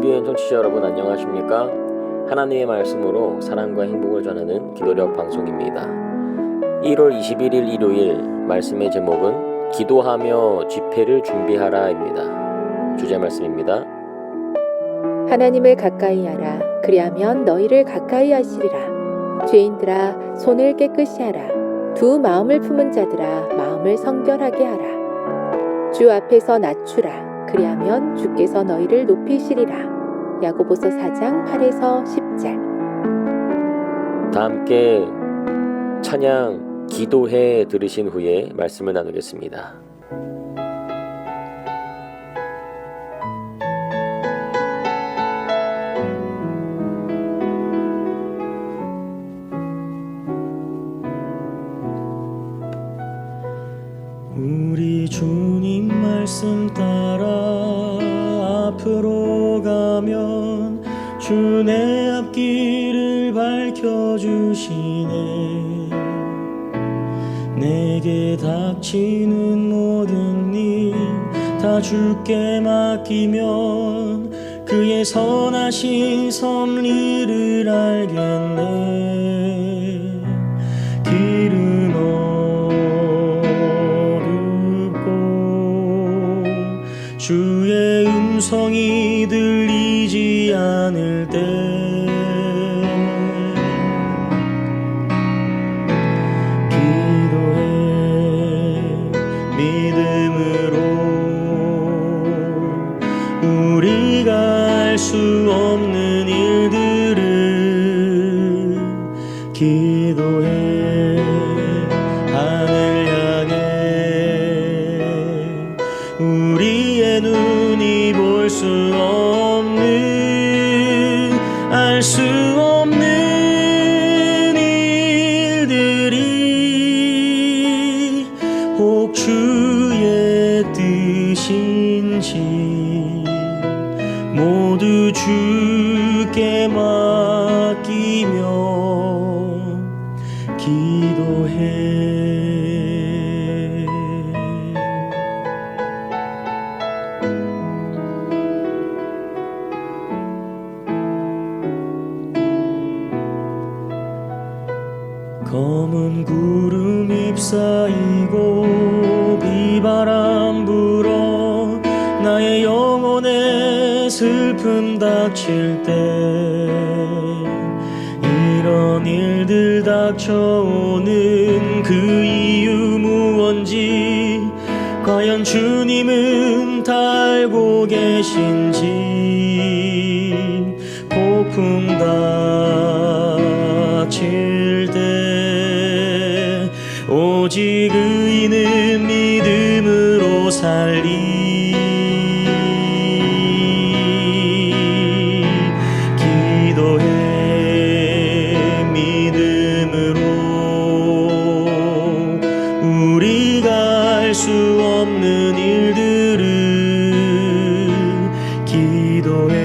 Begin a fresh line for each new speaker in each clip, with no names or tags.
TVN 청취자 여러분 안녕하십니까? 하나님의 말씀으로 사랑과 행복을 전하는 기도력 방송입니다. 1월 21일 일요일 말씀의 제목은 기도하며 집회를 준비하라입니다. 주제 말씀입니다.
하나님을 가까이 하라. 그리하면 너희를 가까이 하시리라. 죄인들아 손을 깨끗이 하라. 두 마음을 품은 자들아 마음을 성결하게 하라. 주 앞에서 낮추라. 그리하면 주께서 너희를 높이시리라. 야고보서 4장 8에서 10절.
다 함께 찬양 기도해 들으신 후에 말씀을 나누겠습니다.
우리 주님 말씀 따라 앞으로 가면 주 내 앞길을 밝혀주시네. 내게 닥치는 모든 일 다 주께 맡기면 그의 선하신 섭리를 알겠네. 길은 주의 음성이 들리지 않을 때 기도해 믿음으로. 우리가 알 수 없는 일들을 기도해 하늘 향해. 우리의 눈이 볼 수 없는 알 수 없는 일들이 혹 주의 뜻인지 모두 주께 맡기며 기도해. 검은 구름 잎사이고 비바람 불어 나의 영혼에 슬픔 닥칠 때 이런 일들 닥쳐오는 그 이유 무언지 과연 주님은 다 알고 계신지. 폭풍 닥칠 때 오직 의인은 믿음으로 살리. 기도해 믿음으로. 우리가 알 수 없는 일들을 기도해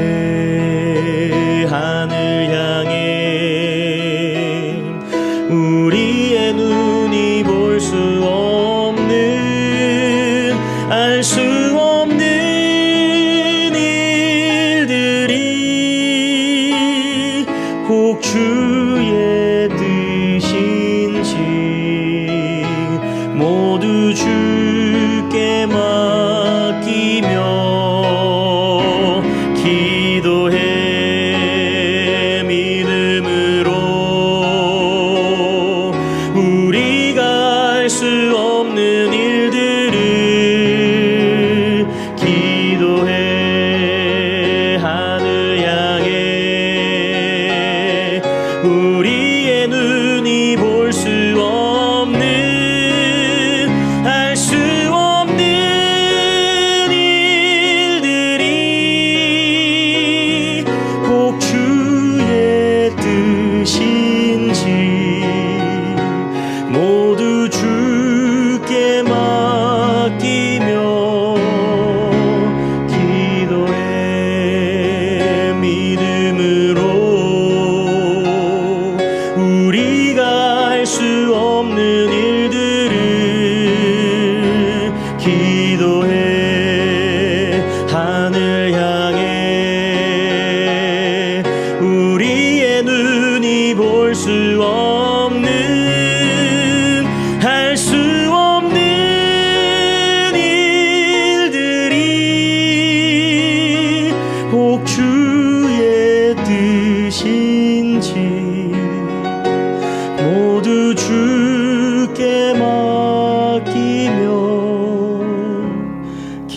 하늘 향해. 우리의 눈이 볼 수 없는 알 수 없는 일들이 혹 주의 뜻인지 모두 주께 맡기며 기도해 믿음으로. 우리가 알 수 없는 일들을 기도해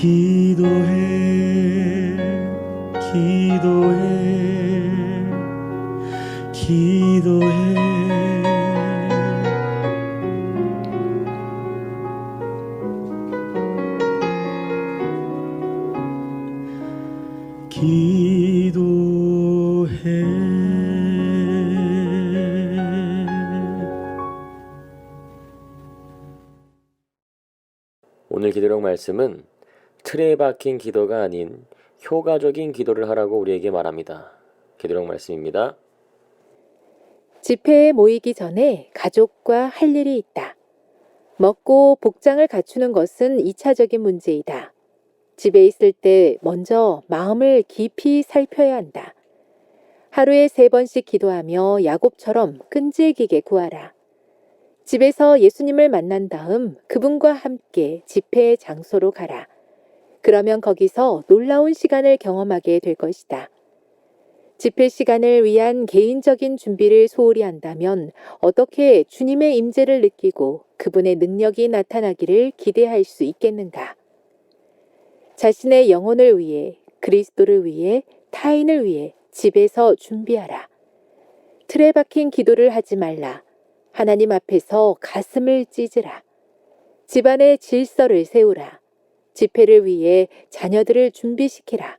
기도해
오늘 기도력 말씀은 틀에 박힌 기도가 아닌 효과적인 기도를 하라고 우리에게 말합니다. 기도력 말씀입니다.
집회에 모이기 전에 가족과 할 일이 있다. 먹고 복장을 갖추는 것은 2차적인 문제이다. 집에 있을 때 먼저 마음을 깊이 살펴야 한다. 하루에 3번씩 기도하며 야곱처럼 끈질기게 구하라. 집에서 예수님을 만난 다음 그분과 함께 집회의 장소로 가라. 그러면 거기서 놀라운 시간을 경험하게 될 것이다. 집회 시간을 위한 개인적인 준비를 소홀히 한다면 어떻게 주님의 임재를 느끼고 그분의 능력이 나타나기를 기대할 수 있겠는가? 자신의 영혼을 위해, 그리스도를 위해, 타인을 위해 집에서 준비하라. 틀에 박힌 기도를 하지 말라. 하나님 앞에서 가슴을 찢으라. 집안의 질서를 세우라. 집회를 위해 자녀들을 준비시키라.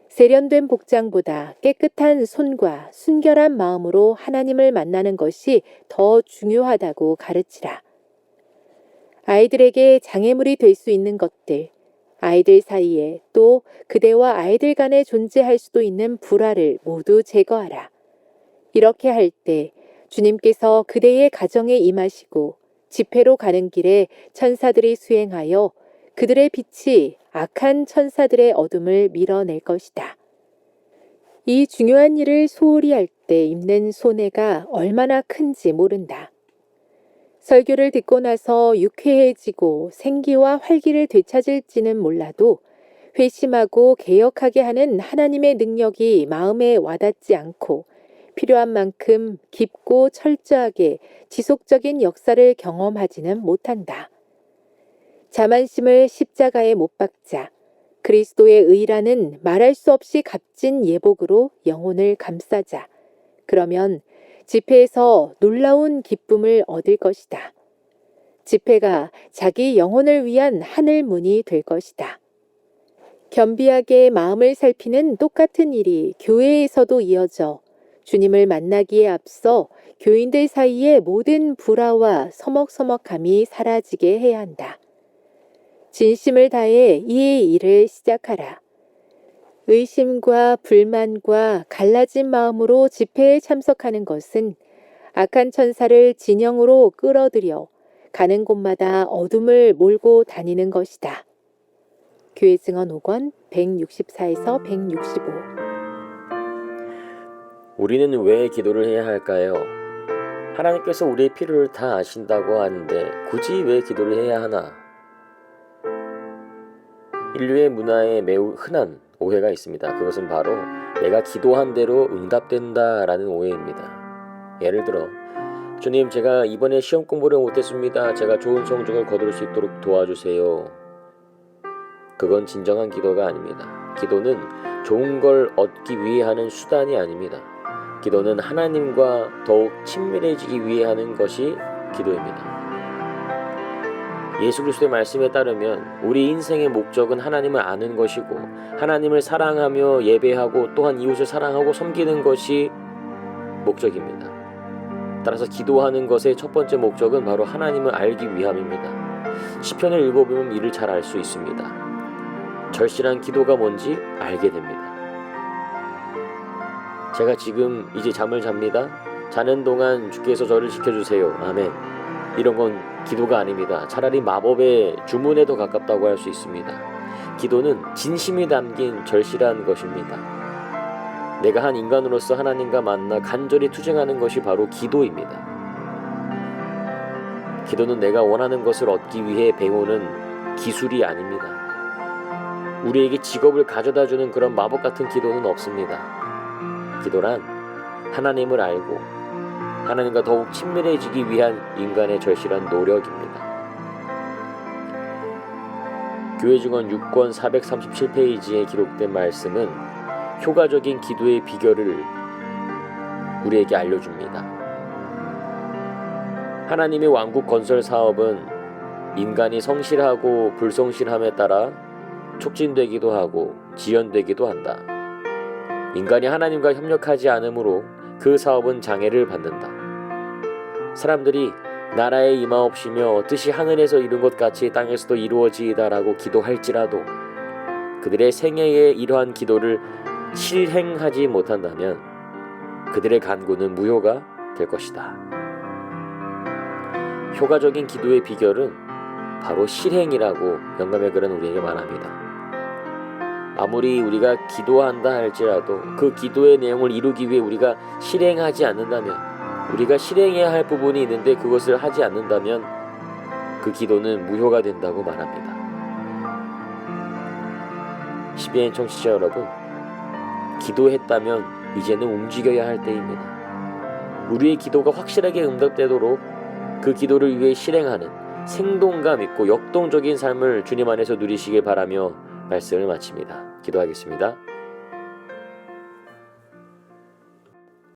세련된 복장보다 깨끗한 손과 순결한 마음으로 하나님을 만나는 것이 더 중요하다고 가르치라. 아이들에게 장애물이 될 수 있는 것들, 아이들 사이에 또 그대와 아이들 간에 존재할 수도 있는 불화를 모두 제거하라. 이렇게 할 때 주님께서 그대의 가정에 임하시고 집회로 가는 길에 천사들이 수행하여 그들의 빛이 악한 천사들의 어둠을 밀어낼 것이다. 이 중요한 일을 소홀히 할 때 입는 손해가 얼마나 큰지 모른다. 설교를 듣고 나서 유쾌해지고 생기와 활기를 되찾을지는 몰라도 회심하고 개혁하게 하는 하나님의 능력이 마음에 와닿지 않고 필요한 만큼 깊고 철저하게 지속적인 역사를 경험하지는 못한다. 자만심을 십자가에 못 박자. 그리스도의 의라는 말할 수 없이 값진 예복으로 영혼을 감싸자. 그러면 집회에서 놀라운 기쁨을 얻을 것이다. 집회가 자기 영혼을 위한 하늘문이 될 것이다. 겸비하게 마음을 살피는 똑같은 일이 교회에서도 이어져 주님을 만나기에 앞서 교인들 사이의 모든 불화와 서먹서먹함이 사라지게 해야 한다. 진심을 다해 이 일을 시작하라. 의심과 불만과 갈라진 마음으로 집회에 참석하는 것은 악한 천사를 진영으로 끌어들여 가는 곳마다 어둠을 몰고 다니는 것이다. 교회 증언 5권 164에서 165.
우리는 왜 기도를 해야 할까요? 하나님께서 우리의 필요를 다 아신다고 하는데 굳이 왜 기도를 해야 하나? 인류의 문화에 매우 흔한 오해가 있습니다. 그것은 바로 내가 기도한 대로 응답된다라는 오해입니다. 예를 들어 주님, 제가 이번에 시험 공부를 못했습니다. 제가 좋은 성적을 거둘 수 있도록 도와주세요. 그건 진정한 기도가 아닙니다. 기도는 좋은 걸 얻기 위해 하는 수단이 아닙니다. 기도는 하나님과 더욱 친밀해지기 위해 하는 것이 기도입니다. 예수 그리스도의 말씀에 따르면 우리 인생의 목적은 하나님을 아는 것이고 하나님을 사랑하며 예배하고 또한 이웃을 사랑하고 섬기는 것이 목적입니다. 따라서 기도하는 것의 첫 번째 목적은 바로 하나님을 알기 위함입니다. 시편을 읽어보면 이를 잘 알 수 있습니다. 절실한 기도가 뭔지 알게 됩니다. 제가 지금 이제 잠을 잡니다. 자는 동안 주께서 저를 지켜주세요. 아멘. 이런 건 기도가 아닙니다. 차라리 마법의 주문에 더 가깝다고 할 수 있습니다. 기도는 진심이 담긴 절실한 것입니다. 내가 한 인간으로서 하나님과 만나 간절히 투쟁하는 것이 바로 기도입니다. 기도는 내가 원하는 것을 얻기 위해 배우는 기술이 아닙니다. 우리에게 직업을 가져다주는 그런 마법 같은 기도는 없습니다. 기도란 하나님을 알고 하나님과 더욱 친밀해지기 위한 인간의 절실한 노력입니다. 교회 증언 6권 437페이지에 기록된 말씀은 효과적인 기도의 비결을 우리에게 알려줍니다. 하나님의 왕국 건설 사업은 인간이 성실하고 불성실함에 따라 촉진되기도 하고 지연되기도 한다. 인간이 하나님과 협력하지 않으므로 그 사업은 장애를 받는다. 사람들이 나라에 임하옵시며 뜻이 하늘에서 이룬 것 같이 땅에서도 이루어지이다라고 기도할지라도 그들의 생애에 이러한 기도를 실행하지 못한다면 그들의 간구는 무효가 될 것이다. 효과적인 기도의 비결은 바로 실행이라고 영감의 글은 우리에게 말합니다. 아무리 우리가 기도한다 할지라도 그 기도의 내용을 이루기 위해 우리가 실행하지 않는다면, 우리가 실행해야 할 부분이 있는데 그것을 하지 않는다면 그 기도는 무효가 된다고 말합니다. CBN 청취자 여러분, 기도했다면 이제는 움직여야 할 때입니다. 우리의 기도가 확실하게 응답되도록 그 기도를 위해 실행하는 생동감 있고 역동적인 삶을 주님 안에서 누리시길 바라며 말씀을 마칩니다. 기도하겠습니다.